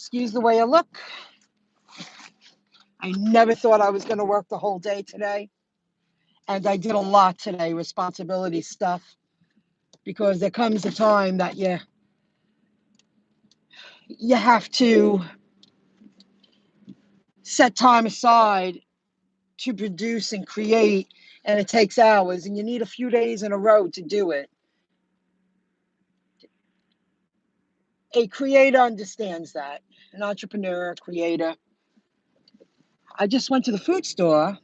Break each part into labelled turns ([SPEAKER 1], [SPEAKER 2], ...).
[SPEAKER 1] Excuse the way I look. I never thought I was going to work the whole day today. And I did a lot today, responsibility stuff, because there comes a time that you have to set time aside to produce and create, and it takes hours, and you need a few days in a row to do it. A creator understands that, an entrepreneur, creator. I just went to the food store,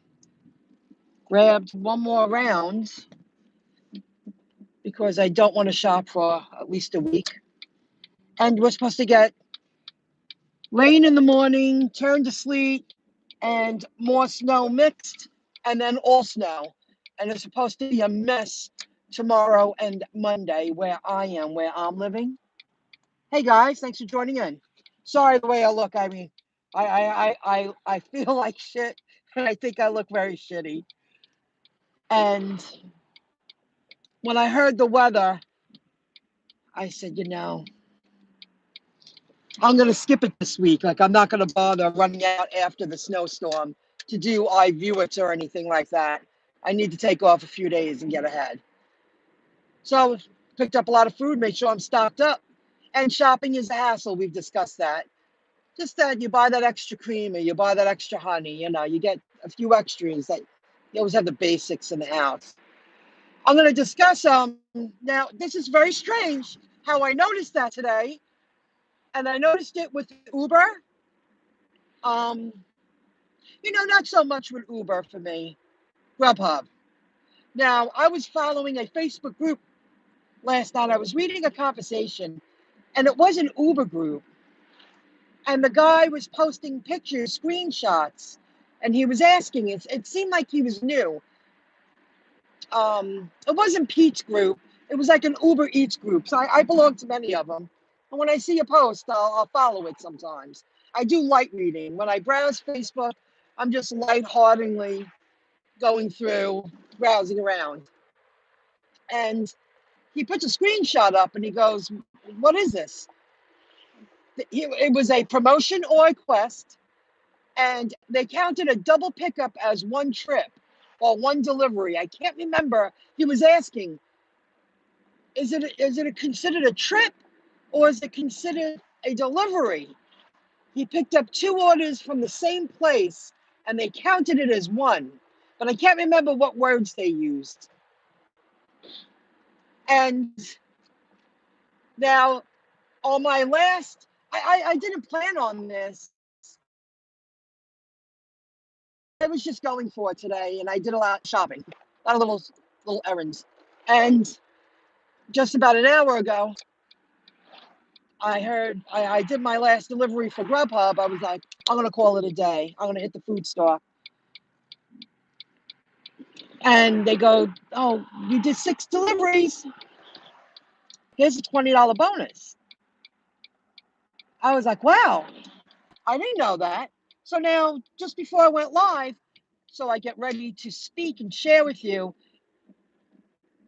[SPEAKER 1] grabbed one more round because I don't want to shop for at least a week. And we're supposed to get rain in the morning, turn to sleet, and more snow mixed, and then all snow. And it's supposed to be a mess tomorrow and Monday where I'm living. Hey guys, thanks for joining in. Sorry the way I look. I mean, I feel like shit, and I think I look very shitty. And when I heard the weather, I said, I'm going to skip it this week. Like, I'm not going to bother running out after the snowstorm to do iView or anything like that. I need to take off a few days and get ahead. So picked up a lot of food, made sure I'm stocked up. And shopping is a hassle. We've discussed that. Just that you buy that extra cream or you buy that extra honey, you get a few extras that you always have the basics in the house. I'm going to discuss, now this is very strange how I noticed that today. And I noticed it with Uber. Not so much with Uber for me, GrubHub. Now, I was following a Facebook group last night. I was reading a conversation, and it was an Uber group. And the guy was posting pictures, screenshots, and he was asking, it seemed like he was new. It wasn't Pete's group. It was like an Uber Eats group. So I belong to many of them. And when I see a post, I'll follow it sometimes. I do light reading. When I browse Facebook, I'm just lightheartedly going through, browsing around. And he puts a screenshot up and he goes, what is this? It was a promotion or a quest. And they counted a double pickup as one trip or one delivery. I can't remember. He was asking, is it considered a trip or is it considered a delivery? He picked up 2 orders from the same place and they counted it as one, but I can't remember what words they used. And now on my last, I didn't plan on this. I was just going for it today and I did a lot of shopping, a lot of little errands. And just about an hour ago, I heard I did my last delivery for GrubHub. I was like, I'm going to call it a day. I'm going to hit the food store. And they go, oh, you did 6 deliveries. Here's a $20 bonus. I was like, wow, I didn't know that. So now, just before I went live, so I get ready to speak and share with you,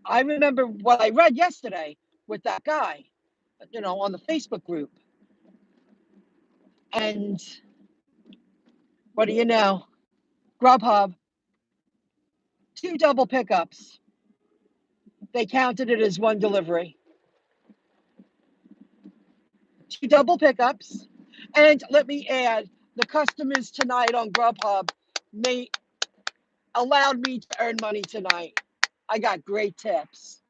[SPEAKER 1] I remember what I read yesterday with that guy, on the Facebook group. And what do you know? GrubHub, 2 double pickups. They counted it as one delivery. 2 double pickups. And let me add, the customers tonight on GrubHub allowed me to earn money tonight. I got great tips.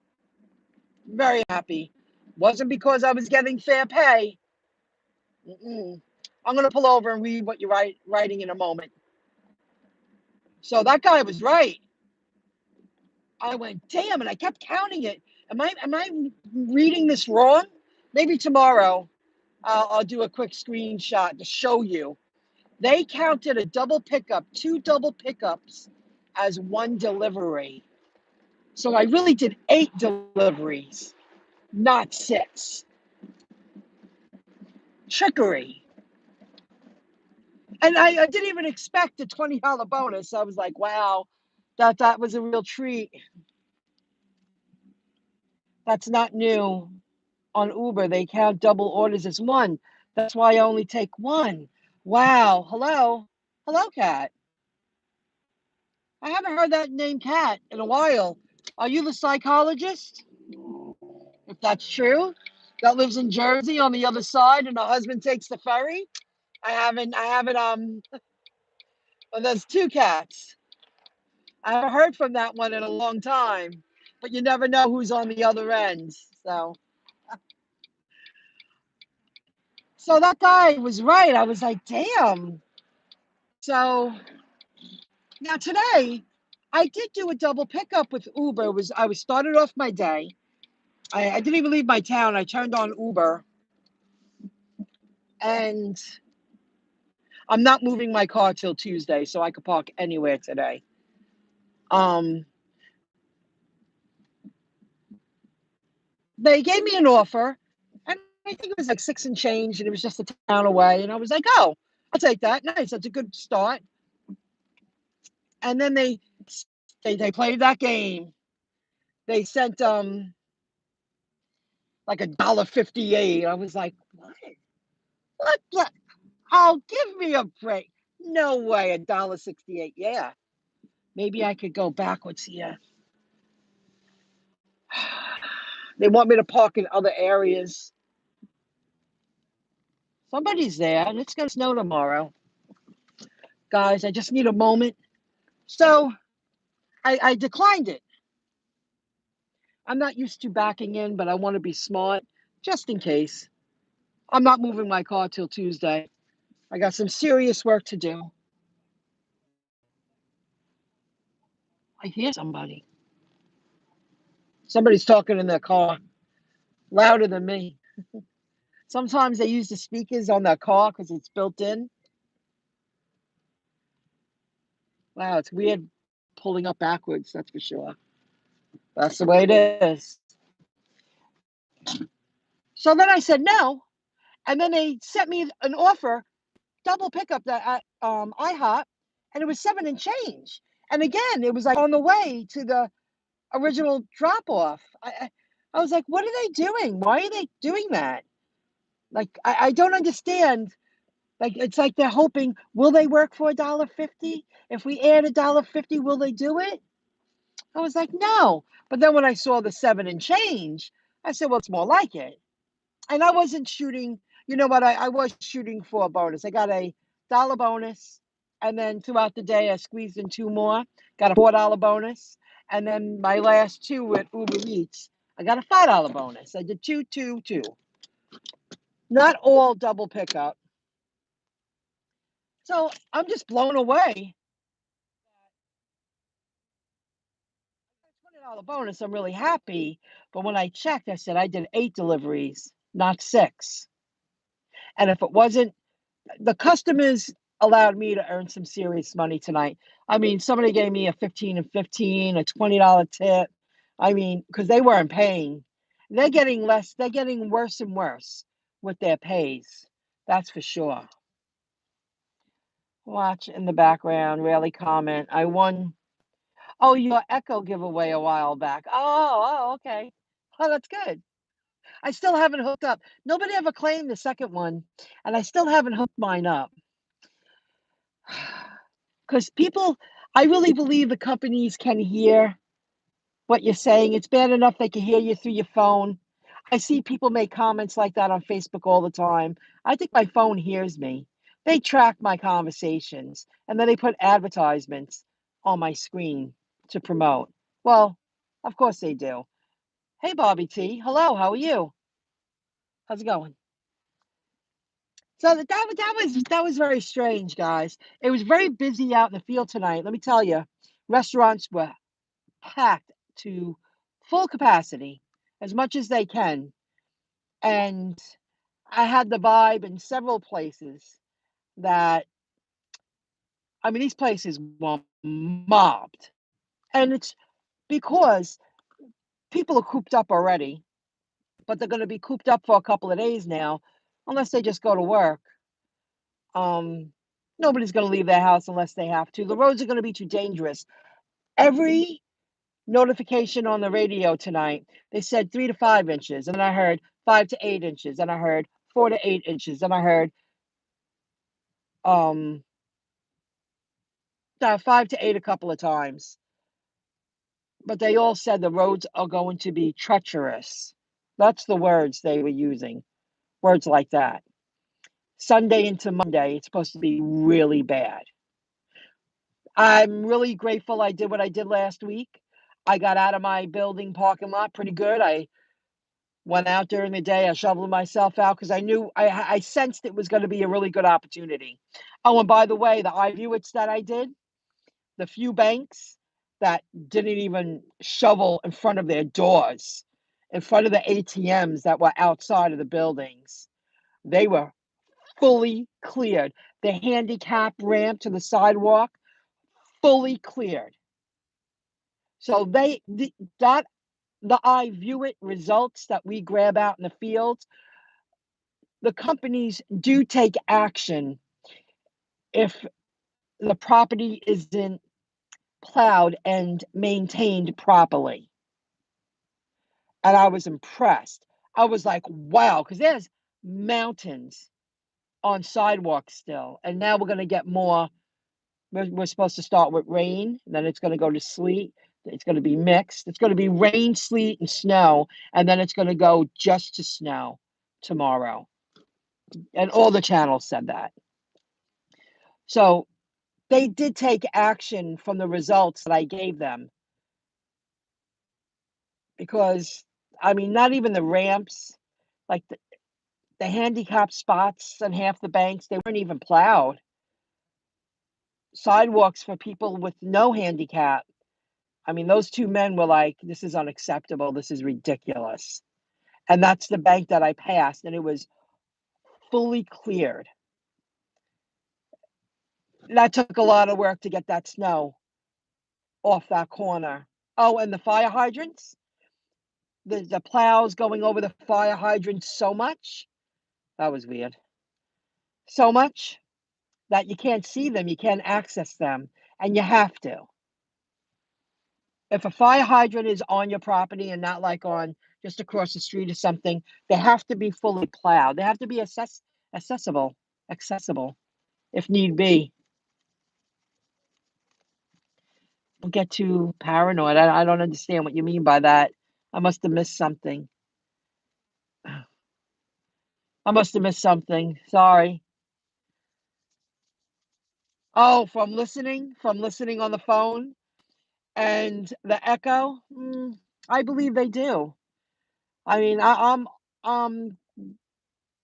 [SPEAKER 1] Very happy. Wasn't because I was getting fair pay. I'm going to pull over and read what you're writing in a moment. So that guy was right. I went, damn, and I kept counting it. Am I reading this wrong? Maybe tomorrow I'll do a quick screenshot to show you. They counted a double pickup, 2 double pickups as one delivery. So I really did 8 deliveries, not 6. Trickery. And I didn't even expect a $20 bonus. I was like, wow, that was a real treat. That's not new on Uber. They count double orders as one. That's why I only take one. Wow. Hello. Hello, Kat. I haven't heard that name, Kat, in a while. Are you the psychologist? If that's true, that lives in Jersey on the other side, and her husband takes the ferry. I haven't. Well, there's two cats. I haven't heard from that one in a long time, but you never know who's on the other end. So that guy was right. I was like, damn. So now today, I did do a double pickup with Uber. I was started off my day. I didn't even leave my town. I turned on Uber, and I'm not moving my car till Tuesday, so I could park anywhere today. They gave me an offer, and I think it was like six and change, and it was just a town away. And I was like, oh, I'll take that. Nice, that's a good start. And then they played that game. They sent like $1.58. I was like, what? What? Oh, give me a break. No way, $1.68. Yeah, maybe I could go backwards here. They want me to park in other areas. Somebody's there, and it's gonna snow tomorrow. Guys, I just need a moment. So I declined it. I'm not used to backing in, but I want to be smart just in case. I'm not moving my car till Tuesday. I got some serious work to do. I hear somebody. Somebody's talking in their car louder than me. Sometimes they use the speakers on their car because it's built in. Wow, it's weird pulling up backwards, that's for sure. That's the way it is. So then I said no, and then they sent me an offer, double pickup that at IHOP, and it was seven and change. And again, it was like on the way to the original drop off. I was like, what are they doing? Why are they doing that? Like, I don't understand. Like, it's like they're hoping, will they work for $1.50? If we add $1.50, will they do it? I was like, no. But then when I saw the seven and change, I said, well, it's more like it. And I wasn't shooting, you know what? I was shooting for a bonus. I got a dollar bonus. And then throughout the day, I squeezed in two more, got a $4 bonus. And then my last two with Uber Eats, I got a $5 bonus. I did two, two, two. Not all double pickup. So I'm just blown away. $20 bonus. I'm really happy. But when I checked, I said I did 8 deliveries, not 6. And if it wasn't, the customers allowed me to earn some serious money tonight. I mean, somebody gave me a 15 and 15, a $20 tip. I mean, because they weren't paying. They're getting less, they're getting worse and worse with their pays. That's for sure. Watch in the background, rarely comment. I won. Oh, your Echo giveaway a while back. Oh, okay. Oh, that's good. I still haven't hooked up. Nobody ever claimed the second one, and I still haven't hooked mine up. Because people, I really believe the companies can hear what you're saying. It's bad enough they can hear you through your phone. I see people make comments like that on Facebook all the time. I think my phone hears me. They track my conversations, and then they put advertisements on my screen to promote. Well, of course they do. Hey, Bobby T. Hello, how are you? How's it going? So that was very strange, guys. It was very busy out in the field tonight. Let me tell you, restaurants were packed to full capacity, as much as they can. And I had the vibe in several places that, I mean, these places were mobbed. And it's because people are cooped up already, but they're going to be cooped up for a couple of days now, unless they just go to work. Um, Nobody's going to leave their house unless they have to. The roads are going to be too dangerous. Every notification on the radio tonight, they said 3 to 5 inches, and then I heard 5 to 8 inches, and I heard 4 to 8 inches. And I heard 5 to 8 a couple of times. But they all said the roads are going to be treacherous. That's the words they were using. Words like that. Sunday into Monday, it's supposed to be really bad. I'm really grateful I did what I did last week. I got out of my building parking lot pretty good. I went out during the day. I shoveled myself out because I knew I sensed it was going to be a really good opportunity. Oh, and by the way, the iView that I did, the few banks that didn't even shovel in front of their doors, in front of the ATMs that were outside of the buildings, they were fully cleared. The handicap ramp to the sidewalk, fully cleared. So that the iView results that we grab out in the field, the companies do take action if the property isn't plowed and maintained properly. And I was impressed. I was like, wow, because there's mountains on sidewalks still. And now we're going to get more. We're supposed to start with rain, then it's going to go to sleet. It's going to be mixed. It's going to be rain, sleet, and snow. And then it's going to go just to snow tomorrow. And all the channels said that. So they did take action from the results that I gave them. Because, I mean, not even the ramps, like the handicap spots on half the banks, they weren't even plowed. Sidewalks for people with no handicap. I mean, those two men were like, this is unacceptable. This is ridiculous. And that's the bank that I passed, and it was fully cleared. That took a lot of work to get that snow off that corner. Oh, and the fire hydrants, the plows going over the fire hydrants so much. That was weird. So much that you can't see them, you can't access them, and you have to. If a fire hydrant is on your property and not like on just across the street or something, they have to be fully plowed. They have to be accessible if need be. Don't get too paranoid. I don't understand what you mean by that. I must have missed something. I must have missed something. Sorry. Oh, from listening on the phone and the echo. I believe they do. I mean, um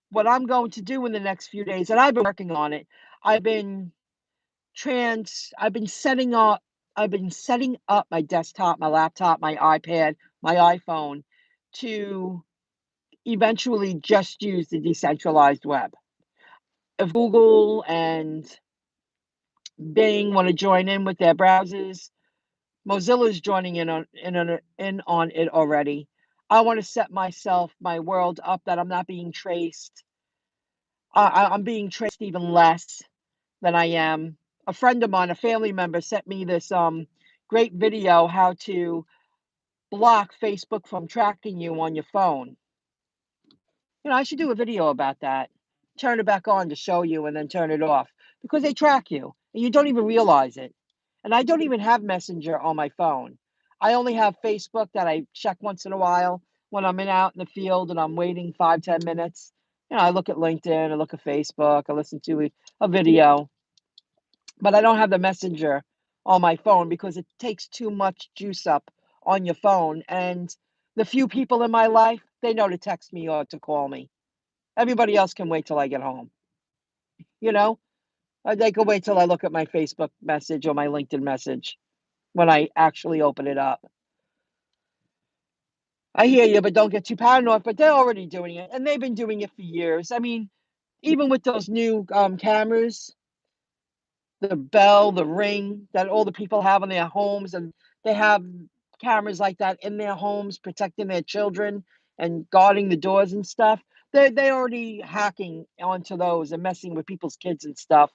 [SPEAKER 1] what I'm going to do in the next few days, and I've been working on it. I've been I've been setting up my desktop, my laptop, my iPad, my iPhone to eventually just use the decentralized web. If Google and Bing want to join in with their browsers, Mozilla's joining in on it already. I want to set my world up that I'm not being traced. I'm being traced even less than I am. A friend of mine, a family member, sent me this great video how to block Facebook from tracking you on your phone. I should do a video about that. Turn it back on to show you and then turn it off because they track you and you don't even realize it. And I don't even have Messenger on my phone. I only have Facebook that I check once in a while when I'm out in the field and I'm waiting 5-10 minutes. I look at LinkedIn, I look at Facebook, I listen to a video, but I don't have the Messenger on my phone because it takes too much juice up on your phone. And the few people in my life, they know to text me or to call me. Everybody else can wait till I get home. You know, they can wait till I look at my Facebook message or my LinkedIn message when I actually open it up. I hear you, but don't get too paranoid. But they're already doing it, and they've been doing it for years. I mean, even with those new cameras, the bell, the ring that all the people have in their homes, and they have cameras like that in their homes protecting their children and guarding the doors and stuff. They're already hacking onto those and messing with people's kids and stuff.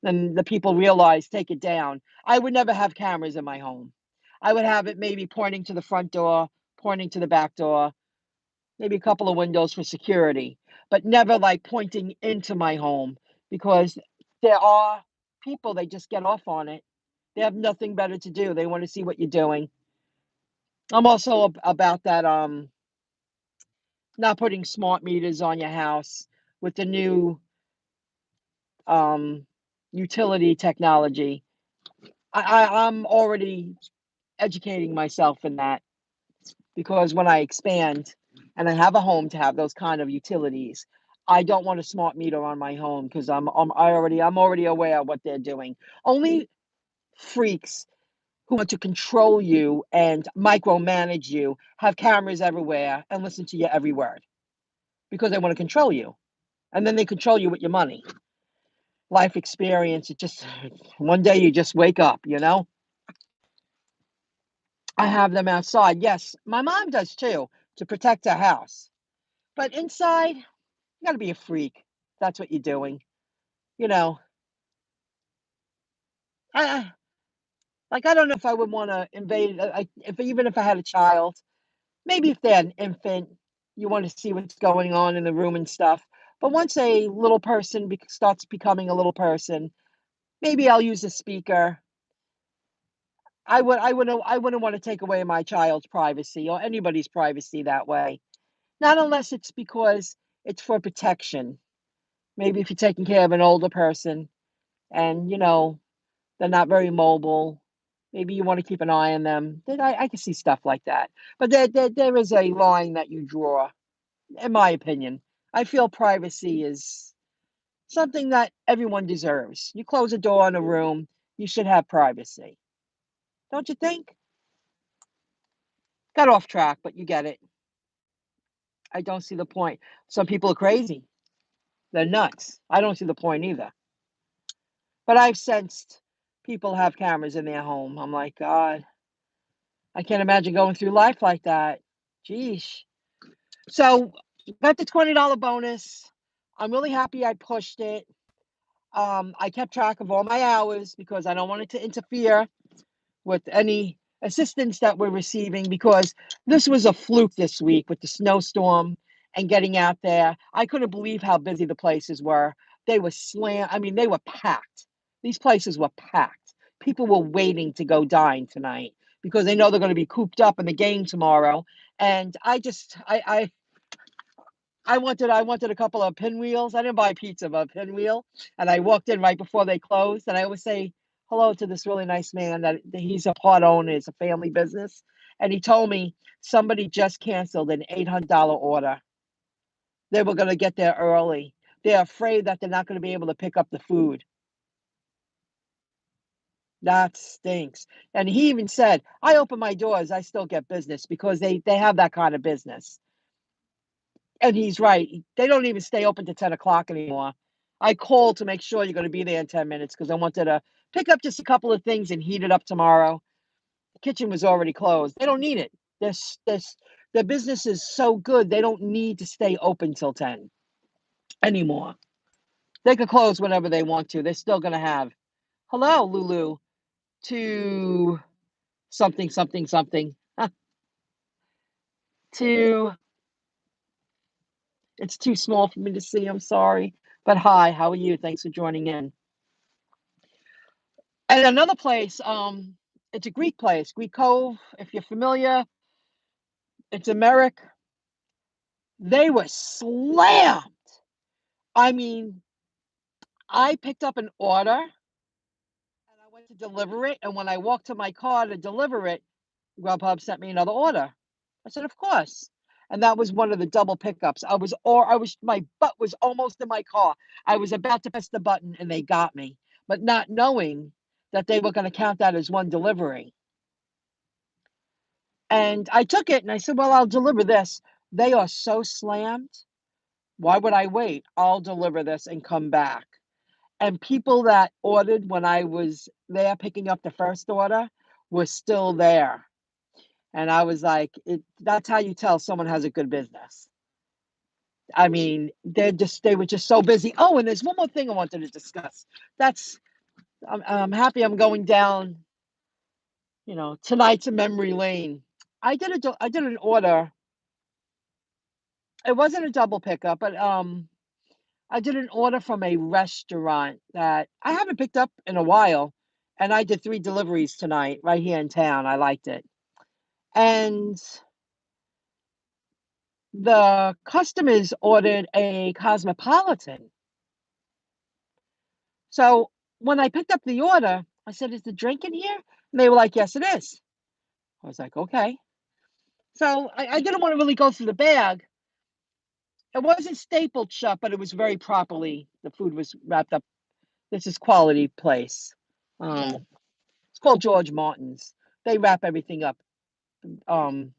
[SPEAKER 1] And the people realize, take it down. I would never have cameras in my home. I would have it maybe pointing to the front door, pointing to the back door, maybe a couple of windows for security, but never like pointing into my home because there are people, they just get off on it. They have nothing better to do. They want to see what you're doing. I'm also about that not putting smart meters on your house with the new um utility technology. I'm already educating myself in that because when I expand and I have a home to have those kind of utilities, I don't want a smart meter on my home because I'm already aware of what they're doing. Only freaks who want to control you and micromanage you have cameras everywhere and listen to your every word because they want to control you. And then they control you with your money. Life experience, it just one day you just wake up, you know? I have them outside. Yes, my mom does too to protect her house. But inside, you got to be a freak. That's what you're doing. You know, I I don't know if I would want to invade. If even if I had a child, maybe if they're an infant, you want to see what's going on in the room and stuff. But once a little person starts becoming a little person, maybe I'll use a speaker. I wouldn't want to take away my child's privacy or anybody's privacy that way. Not unless it's because it's for protection. Maybe if you're taking care of an older person and they're not very mobile. Maybe you want to keep an eye on them. Then I can see stuff like that. But there is a line that you draw, in my opinion. I feel privacy is something that everyone deserves. You close a door in a room, you should have privacy. Don't you think? Got off track, but you get it. I don't see the point. Some people are crazy. They're nuts. I don't see the point either. But I've sensed people have cameras in their home. I'm like, God, I can't imagine going through life like that. Geesh. So got the $20 bonus. I'm really happy I pushed it. I kept track of all my hours because I don't want it to interfere with any assistance that we're receiving because this was a fluke this week with the snowstorm and getting out there. I couldn't believe how busy the places were. They were I mean, they were packed. These places were packed. People were waiting to go dine tonight because they know they're going to be cooped up in the game tomorrow. And I wanted a couple of pinwheels. I didn't buy pizza, but a pinwheel. And I walked in right before they closed. And I always say hello to this really nice man that he's a part owner. It's a family business. And he told me somebody just canceled an $800 order. They were going to get there early. They're afraid that they're not going to be able to pick up the food. That stinks. And he even said, I open my doors, I still get business because they have that kind of business. And he's right. They don't even stay open to 10 o'clock anymore. I called to make sure you're going to be there in 10 minutes because I wanted to pick up just a couple of things and heat it up tomorrow. The kitchen was already closed. They don't need it. Their business is so good, they don't need to stay open till 10 anymore. They could close whenever they want to. They're still going to have, hello, Lulu, to something, something, something. To, it's too small for me to see. I'm sorry. But hi, how are you? Thanks for joining in. And another place, it's a Greek place, Greek Cove. If you're familiar, it's in Merrick. They were slammed. I mean, I picked up an order and I went to deliver it. And when I walked to my car to deliver it, GrubHub sent me another order. I said, of course. And that was one of the double pickups. My butt was almost in my car. I was about to press the button and they got me, but not knowing that they were going to count that as one delivery. And I took it and I said, well, I'll deliver this. They are so slammed. Why would I wait? I'll deliver this and come back. And people that ordered when I was there picking up the first order were still there. And I was like, that's how you tell someone has a good business. I mean, they were just so busy. Oh, and there's one more thing I wanted to discuss. I'm happy I'm going down, tonight's a memory lane. I did an order It wasn't a double pickup, but I did an order from a restaurant that I haven't picked up in a while, and I did 3 deliveries tonight right here in town. I liked it. And the customers ordered a cosmopolitan. So when I picked up the order, I said, "Is the drink in here?" And they were like, "Yes, it is." I was like, "Okay." So I didn't want to really go through the bag. It wasn't stapled shut, but it was very properly. The food was wrapped up. This is quality place. It's called George Martin's. They wrap everything up. Um,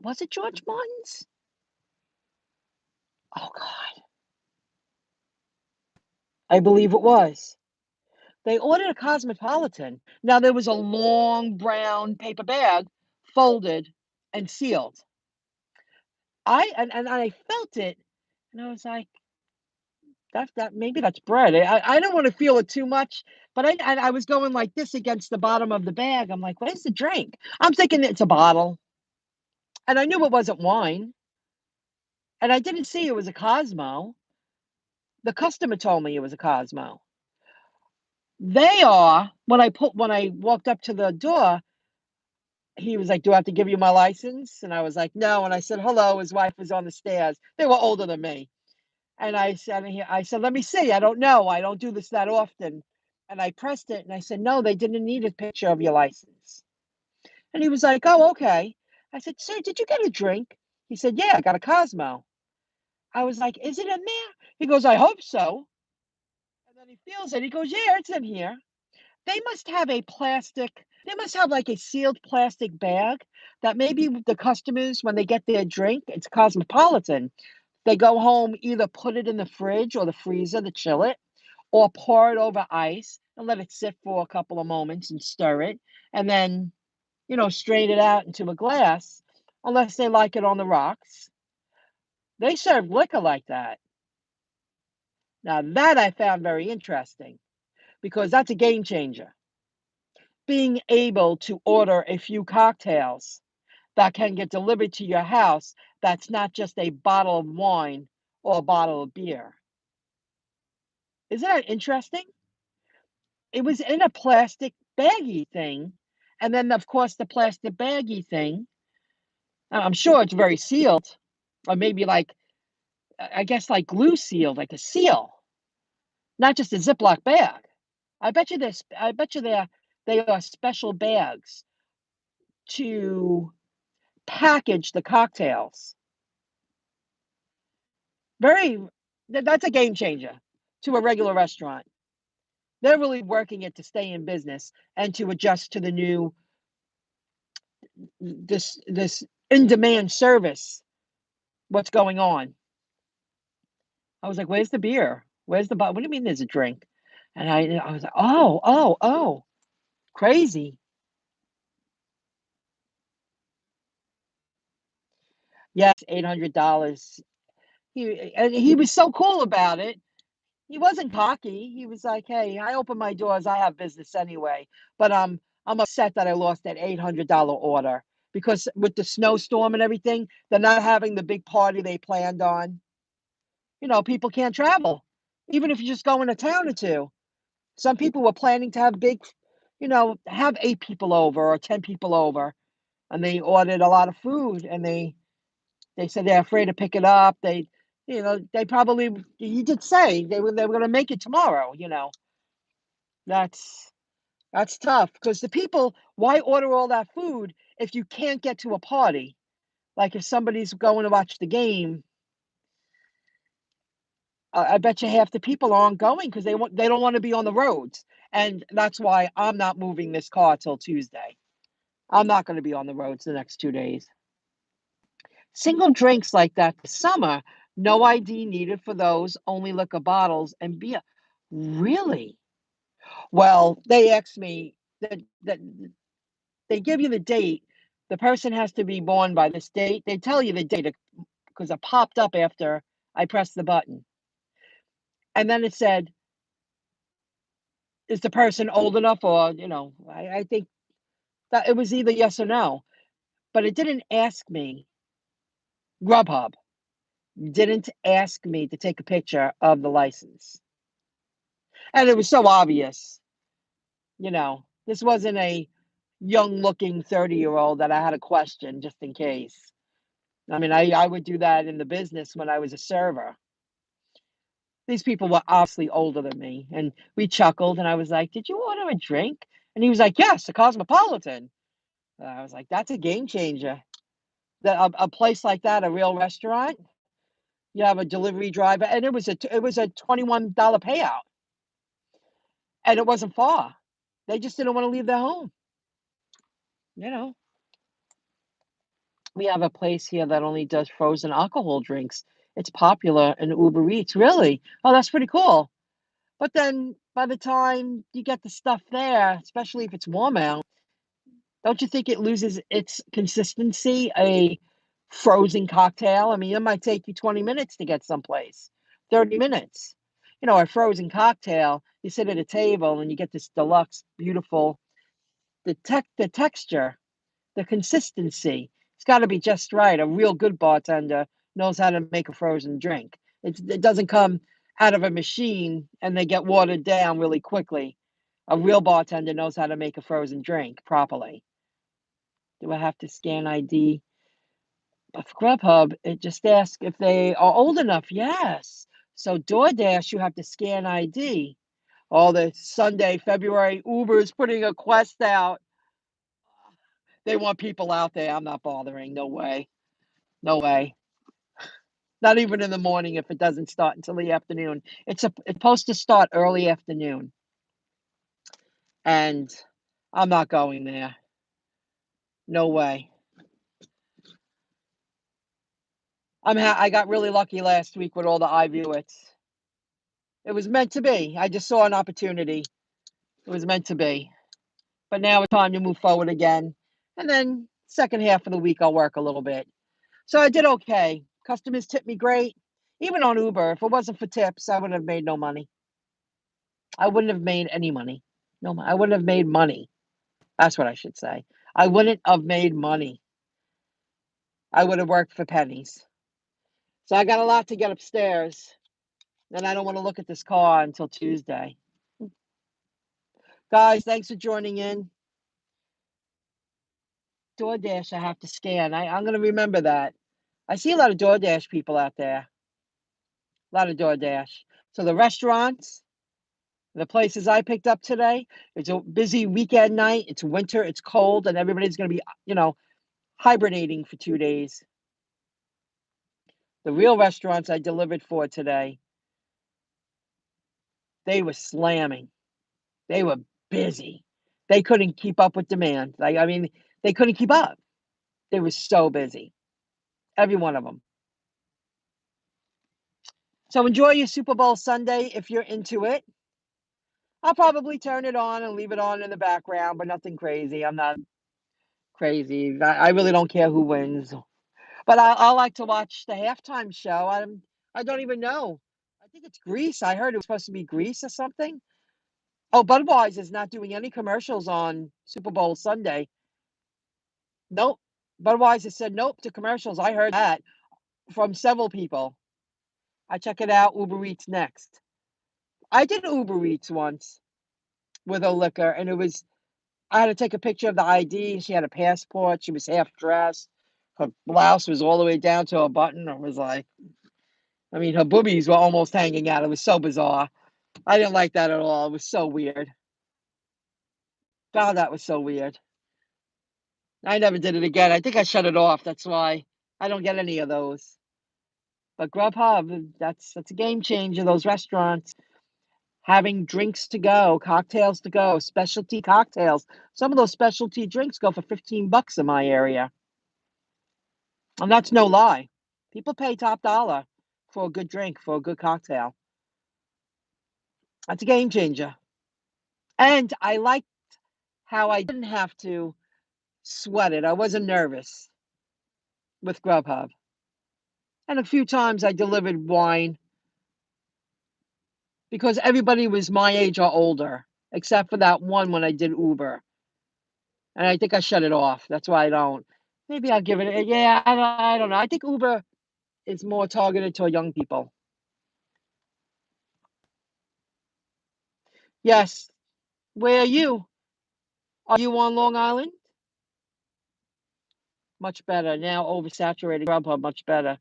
[SPEAKER 1] was it George Martin's? Oh God, I believe it was. They ordered a cosmopolitan. Now there was a long brown paper bag, folded and sealed. And I felt it, and I was like, that maybe that's bread. I don't want to feel it too much, but I was going like this against the bottom of the bag. I'm like, where's the drink? I'm thinking it's a bottle, and I knew it wasn't wine, and I didn't see it was a Cosmo. The customer told me it was a Cosmo. They are when I walked up to the door, he was like, "Do I have to give you my license?" And I was like, "No." And I said, "Hello." His wife was on the stairs. They were older than me. And I said, "Let me see. I don't know. I don't do this that often." And I pressed it and I said, "No, they didn't need a picture of your license." And he was like, "Oh, okay." I said, "Sir, did you get a drink?" He said, "Yeah, I got a Cosmo." I was like, "Is it in there?" He goes, "I hope so." And then he feels it. He goes, "Yeah, it's in here." They must have like a sealed plastic bag that maybe the customers, when they get their drink, it's cosmopolitan. They go home, either put it in the fridge or the freezer to chill it, or pour it over ice and let it sit for a couple of moments and stir it, and then, strain it out into a glass, unless they like it on the rocks. They serve liquor like that. Now, that I found very interesting because that's a game changer. Being able to order a few cocktails that can get delivered to your house that's not just a bottle of wine or a bottle of beer. Isn't that interesting? It was in a plastic baggy thing, and then, of course, the plastic baggy thing, I'm sure it's very sealed, or maybe, like, I guess, like glue sealed, like a seal, not just a Ziploc bag. I bet you they are special bags to package the cocktails. Very that's a game changer to a regular restaurant. They're really working it to stay in business and to adjust to the new this in-demand service. What's going on? I was like, "Where's the beer? Where's the bottle? What do you mean there's a drink?" And I was like, "Oh, oh, oh, crazy." Yes, $800. He was so cool about it. He wasn't cocky. He was like, "Hey, I open my doors. I have business anyway, but I'm upset that I lost that $800 order because with the snowstorm and everything, they're not having the big party they planned on. People can't travel, even if you're just going to town or two. Some people were planning to have have 8 people over or 10 people over, and they ordered a lot of food, and they said they're afraid to pick it up. They probably he did say they were going to make it tomorrow. That's that's tough because the people, why order all that food if you can't get to a party? Like if somebody's going to watch the game, I bet you half the people aren't going because they don't want to be on the roads, and that's why I'm not moving this car till Tuesday. I'm not going to be on the roads the next 2 days. Single drinks like that this summer, no ID needed for those, only liquor bottles and beer. Really? Well, they asked me that they give you the date. The person has to be born by this date. They tell you the date because it popped up after I pressed the button. And then it said, is the person old enough? Or, I think that it was either yes or no, but it didn't ask me GrubHub. didn't ask me to take a picture of the license. And it was so obvious, this wasn't a young looking 30-year-old that I had a question just in case. I mean, I would do that in the business when I was a server. These people were obviously older than me, and we chuckled, and I was like, "Did you order a drink?" And he was like, "Yes, a Cosmopolitan." And I was like, "That's a game changer. A place like that, a real restaurant, you have a delivery driver, and it was a $21 payout, and it wasn't far. They just didn't want to leave their home. You know, we have a place here that only does frozen alcohol drinks. It's popular in Uber Eats. Really? Oh, that's pretty cool. But then by the time you get the stuff there, especially if it's warm out, don't you think it loses its consistency? A frozen cocktail. I mean, it might take you 20 minutes to get someplace, 30 minutes. A frozen cocktail, you sit at a table and you get this deluxe, beautiful, the texture, the consistency. It's got to be just right. A real good bartender knows how to make a frozen drink. It doesn't come out of a machine and they get watered down really quickly. A real bartender knows how to make a frozen drink properly. Do I have to scan ID? But for GrubHub, it just asks if they are old enough. Yes. So DoorDash, you have to scan ID. All the Sunday, February, Uber's putting a quest out. They want people out there. I'm not bothering. No way. No way. Not even in the morning if it doesn't start until the afternoon. It's supposed to start early afternoon. And I'm not going there. No way. I got really lucky last week with all the iViewits. It was meant to be. I just saw an opportunity. It was meant to be. But now it's time to move forward again. And then second half of the week I'll work a little bit. So I did okay. Customers tipped me great. Even on Uber, if it wasn't for tips, I wouldn't have made no money. I wouldn't have made any money. No, I wouldn't have made money. That's what I should say. I wouldn't have made money. I would have worked for pennies. So I got a lot to get upstairs. And I don't want to look at this car until Tuesday. Guys, thanks for joining in. DoorDash, I have to scan. I'm going to remember that. I see a lot of DoorDash people out there. A lot of DoorDash. So the restaurants, the places I picked up today, it's a busy weekend night. It's winter, it's cold, and everybody's going to be, hibernating for 2 days. The real restaurants I delivered for today, they were slamming. They were busy. They couldn't keep up with demand. I mean, they couldn't keep up. They were so busy. Every one of them. So enjoy your Super Bowl Sunday if you're into it. I'll probably turn it on and leave it on in the background, but nothing crazy. I'm not crazy. I really don't care who wins. But I like to watch the halftime show. I don't even know. I think it's Greece. I heard it was supposed to be Greece or something. Oh, Budweiser is not doing any commercials on Super Bowl Sunday. Nope. Budweiser said nope to commercials. I heard that from several people. I check it out. Uber Eats next. I did Uber Eats once with a liquor, and I had to take a picture of the ID. She had a passport. She was half dressed. Her blouse was all the way down to her button. It was like, I mean, her boobies were almost hanging out. It was so bizarre. I didn't like that at all. It was so weird. God, that was so weird. I never did it again. I think I shut it off. That's why I don't get any of those. But GrubHub, that's a game changer. Those restaurants having drinks to go, cocktails to go, specialty cocktails. Some of those specialty drinks go for $15 in my area. And that's no lie. People pay top dollar for a good drink, for a good cocktail. That's a game changer. And I liked how I didn't have to sweat it. I wasn't nervous with GrubHub. And a few times I delivered wine because everybody was my age or older, except for that one when I did Uber. And I think I shut it off. That's why I don't. Maybe I'll give it. Yeah, I don't know. I think Uber. is more targeted toward young people. Yes. Where are you? Are you on Long Island? Much better. Now oversaturated GrubHub, much better.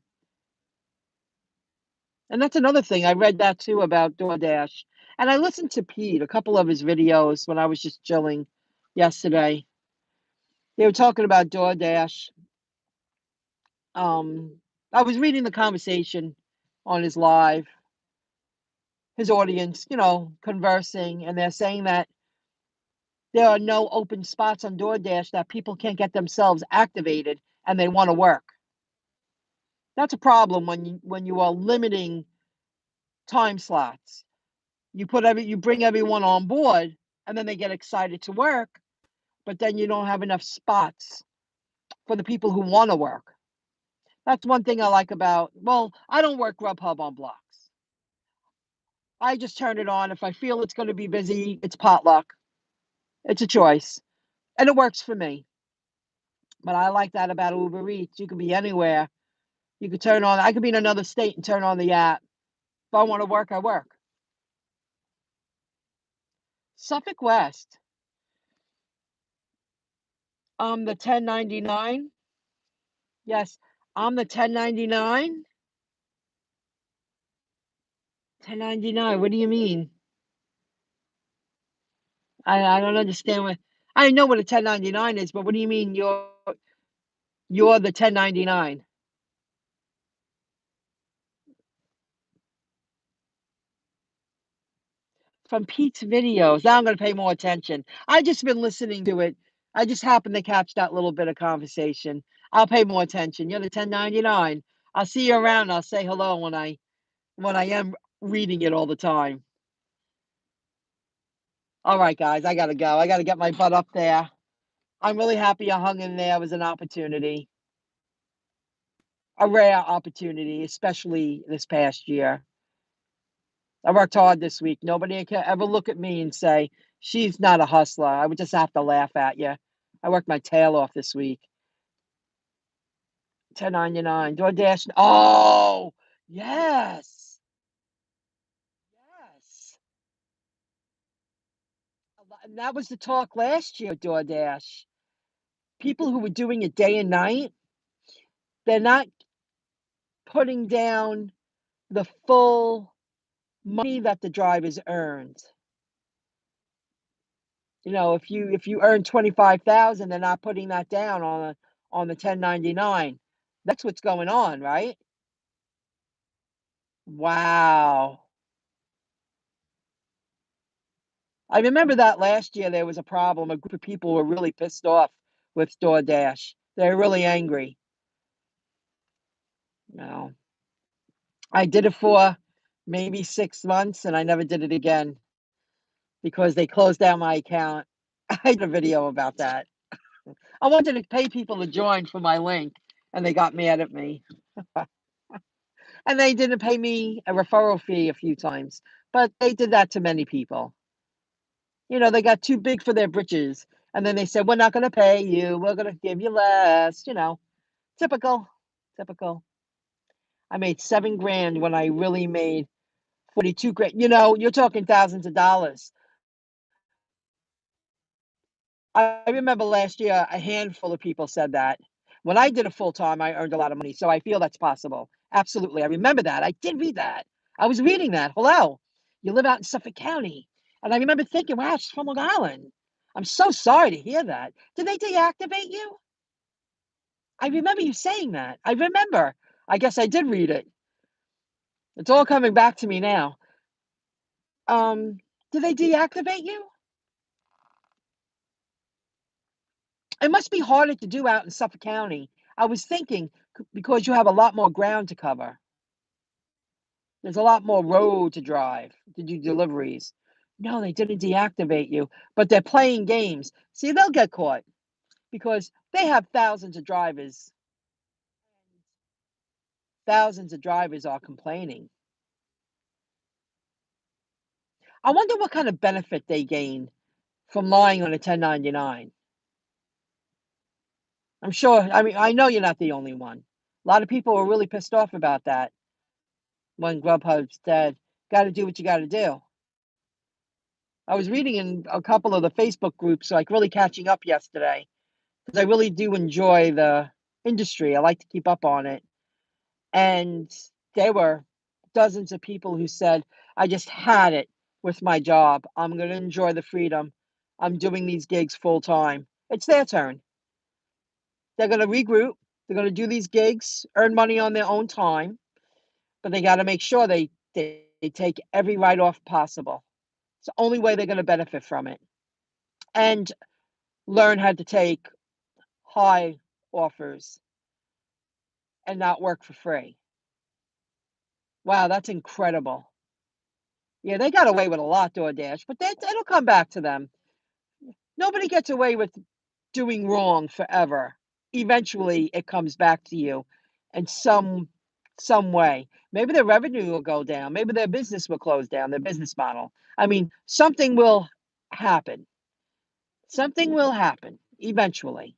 [SPEAKER 1] And that's another thing. I read that too about DoorDash. And I listened to Pete, a couple of his videos when I was just chilling yesterday. They were talking about DoorDash. Um, I was reading the conversation on his live, his audience, conversing, and they're saying that there are no open spots on DoorDash that people can't get themselves activated and they want to work. That's a problem when you are limiting time slots. You bring everyone on board and then they get excited to work, but then you don't have enough spots for the people who want to work. That's one thing I like about, well, I don't work GrubHub on blocks. I just turn it on. If I feel it's going to be busy, it's potluck. It's a choice. And it works for me. But I like that about Uber Eats. You can be anywhere. You could turn on, I could be in another state and turn on the app. If I want to work, I work. Suffolk West, the 1099. Yes, I'm the 1099. 1099. What do you mean? I don't understand what I know what a 1099 is, but what do you mean you're the 1099? From Pete's videos. Now I'm gonna pay more attention. I just been listening to it. I just happened to catch that little bit of conversation. I'll pay more attention. You're the 1099. I'll see you around. I'll say hello when I am reading it all the time. All right, guys, I gotta go. I gotta get my butt up there. I'm really happy I hung in there. It was an opportunity, a rare opportunity, especially this past year. I worked hard this week. Nobody can ever look at me and say, she's not a hustler. I would just have to laugh at you. I worked my tail off this week. 1099, DoorDash. Oh, yes. Yes. And that was the talk last year, DoorDash. People who were doing it day and night, they're not putting down the full money that the drivers earned. If you earn 25,000, they're not putting that down on the 1099. That's what's going on, right? Wow. I remember that last year there was a problem. A group of people were really pissed off with DoorDash. They're really angry. No. I did it for maybe 6 months and I never did it again because they closed down my account. I did a video about that. I wanted to pay people to join for my link and they got mad at me. And they didn't pay me a referral fee a few times, but they did that to many people. They got too big for their britches. And then they said, we're not going to pay you. We're going to give you less. Typical, typical. I made 7 grand when I really made 42 grand. You're talking thousands of dollars. I remember last year, a handful of people said that. When I did it full time, I earned a lot of money. So I feel that's possible. Absolutely. I remember that. I did read that. I was reading that. Hello. You live out in Suffolk County. And I remember thinking, wow, she's from Long Island. I'm so sorry to hear that. Did they deactivate you? I remember you saying that. I remember. I guess I did read it. It's all coming back to me now. Um, did they deactivate you? It must be harder to do out in Suffolk County. I was thinking because you have a lot more ground to cover. There's a lot more road to drive to do deliveries. No, they didn't deactivate you, but they're playing games. See, they'll get caught because they have thousands of drivers. Thousands of drivers are complaining. I wonder what kind of benefit they gain from lying on a 1099. I'm sure. I mean, I know you're not the only one. A lot of people were really pissed off about that when Grubhub said, got to do what you got to do. I was reading in a couple of the Facebook groups, like really catching up yesterday, because I really do enjoy the industry. I like to keep up on it. And there were dozens of people who said, I just had it with my job. I'm going to enjoy the freedom. I'm doing these gigs full time. It's their turn. They're going to regroup. They're going to do these gigs, earn money on their own time, but they got to make sure they take every write-off possible. It's the only way they're going to benefit from it. And learn how to take high offers and not work for free. Wow, that's incredible. Yeah, they got away with a lot, DoorDash, but it'll come back to them. Nobody gets away with doing wrong forever. Eventually, it comes back to you in some way. Maybe their revenue will go down. Maybe their business will close down, their business model. I mean, something will happen. Something will happen eventually.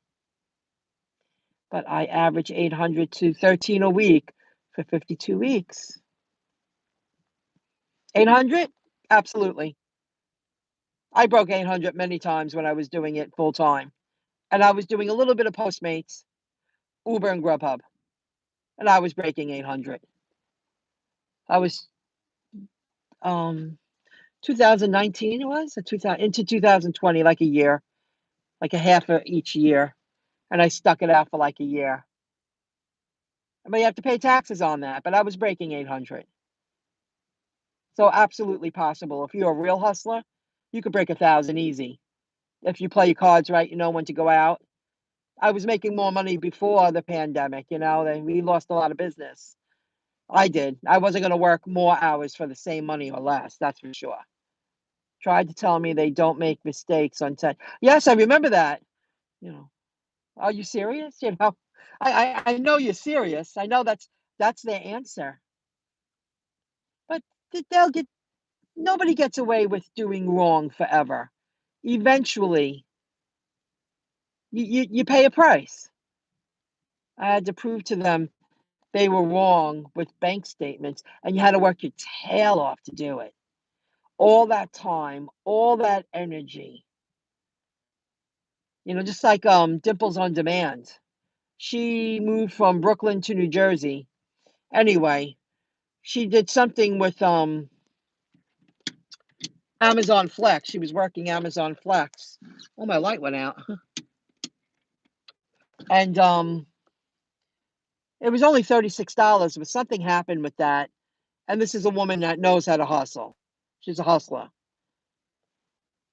[SPEAKER 1] But I average 800 to 13 a week for 52 weeks. 800? Absolutely. I broke 800 many times when I was doing it full time. And I was doing a little bit of Postmates, Uber, and GrubHub. And I was breaking 800. I was 2019 it was, or 2000 into 2020, like a year, like a half of each year. And I stuck it out for like a year. I mean, you have to pay taxes on that, but I was breaking 800. So absolutely possible. If you're a real hustler, you could break 1,000 easy. If you play your cards right, you know when to go out. I was making more money before the pandemic, we lost a lot of business. I did. I wasn't going to work more hours for the same money or less, that's for sure. Tried to tell me they don't make mistakes on time. Yes, I remember that. You know, are you serious? I know you're serious. I know that's their answer. But they'll get nobody gets away with doing wrong forever. Eventually, you pay a price. I had to prove to them they were wrong with bank statements, and you had to work your tail off to do it. All that time, all that energy. Just like Dimples on Demand. She moved from Brooklyn to New Jersey. Anyway, she did something with Amazon Flex. She was working Amazon Flex. Oh, my light went out. And it was only $36, but something happened with that. And this is a woman that knows how to hustle. She's a hustler.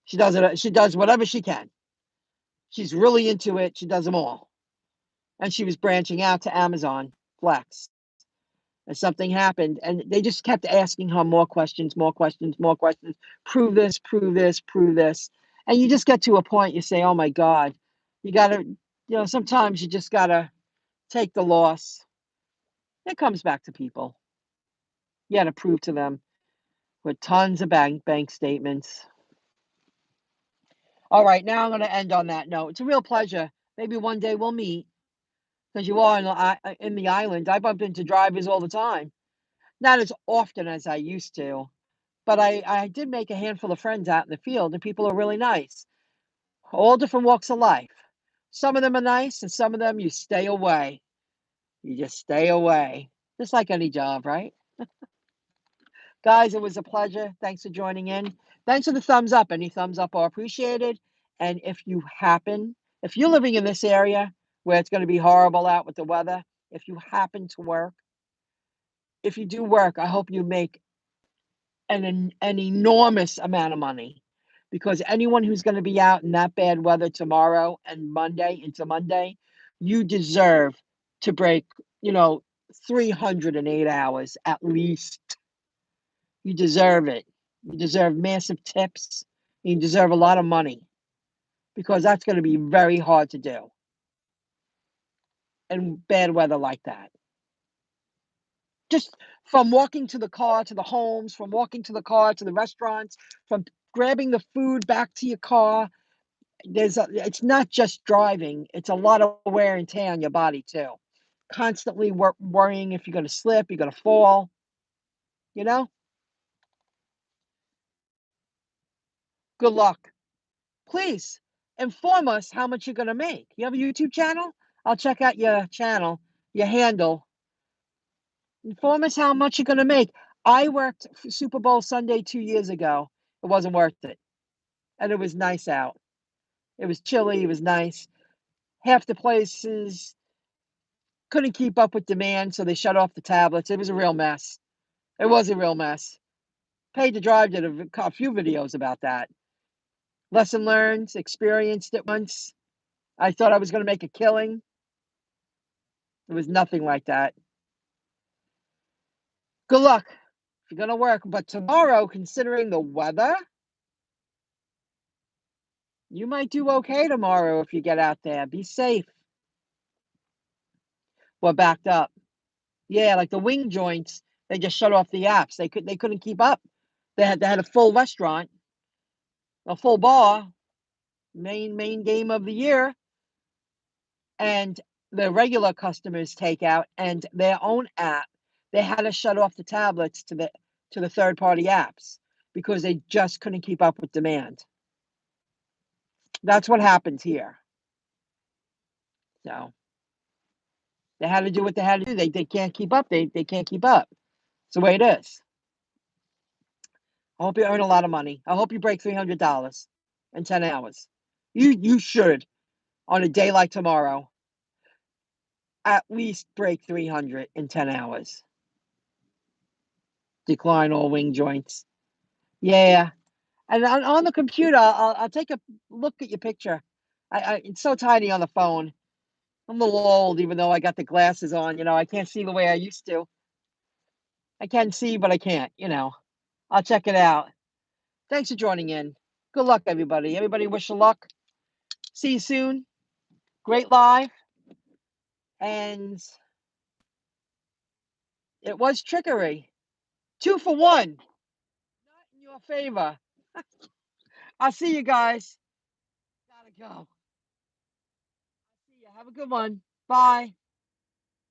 [SPEAKER 1] She does it. She does whatever she can. She's really into it. She does them all. And she was branching out to Amazon Flex. And something happened, and they just kept asking her more questions, more questions, more questions. Prove this, prove this, prove this. And you just get to a point you say, oh my God, you got to, sometimes you just got to take the loss. It comes back to people. You got to prove to them with tons of bank statements. All right, now I'm going to end on that note. It's a real pleasure. Maybe one day we'll meet, because you are in the island. I bump into drivers all the time. Not as often as I used to, but I did make a handful of friends out in the field, and people are really nice. All different walks of life. Some of them are nice, and some of them you stay away. You just stay away. Just like any job, right? Guys, it was a pleasure. Thanks for joining in. Thanks for the thumbs up. Any thumbs up are appreciated. And if you're living in this area where it's going to be horrible out with the weather, if you happen to work, if you do work, I hope you make an enormous amount of money, because anyone who's going to be out in that bad weather tomorrow and Monday into Monday, you deserve to break, 308 hours at least. You deserve it. You deserve massive tips. You deserve a lot of money, because that's going to be very hard to do in bad weather like that. Just from walking to the car to the homes, from walking to the car to the restaurants, from grabbing the food back to your car. It's not just driving, it's a lot of wear and tear on your body too. constantly worrying if you're going to slip, you're going to fall, you know? Good luck. Please inform us how much you're going to make. You have a YouTube channel? I'll check out your channel, your handle. Inform us how much you're going to make. I worked for Super Bowl Sunday 2 years ago. It wasn't worth it. And it was nice out. It was chilly. It was nice. Half the places couldn't keep up with demand, so they shut off the tablets. It was a real mess. It was a real mess. Paid to Drive did a few videos about that. Lesson learned, experienced it once. I thought I was going to make a killing. It was nothing like that. Good luck if you're going to work. But tomorrow, considering the weather, you might do okay tomorrow if you get out there. Be safe. We're backed up. Yeah, like the wing joints, they just shut off the apps. They couldn't keep up. They had a full restaurant, a full bar, main game of the year, and the regular customers take out and their own app. They had to shut off the tablets to the third party apps because they just couldn't keep up with demand. That's what happens here. So they had to do what they had to do. They can't keep up. They can't keep up. It's the way it is. I hope you earn a lot of money. I hope you break $300 in 10 hours. You should, on a day like tomorrow, at least break 300 in 10 hours. Decline all wing joints. Yeah. And on the computer, I'll take a look at your picture. It's so tiny on the phone. I'm a little old, even though I got the glasses on. I can't see the way I used to. I can see, but I can't. I'll check it out. Thanks for joining in. Good luck, everybody. Everybody, wish you luck. See you soon. Great live. And it was Trickery. 2 for 1. Not in your favor. I'll see you guys. Gotta go. See you. Have a good one. Bye.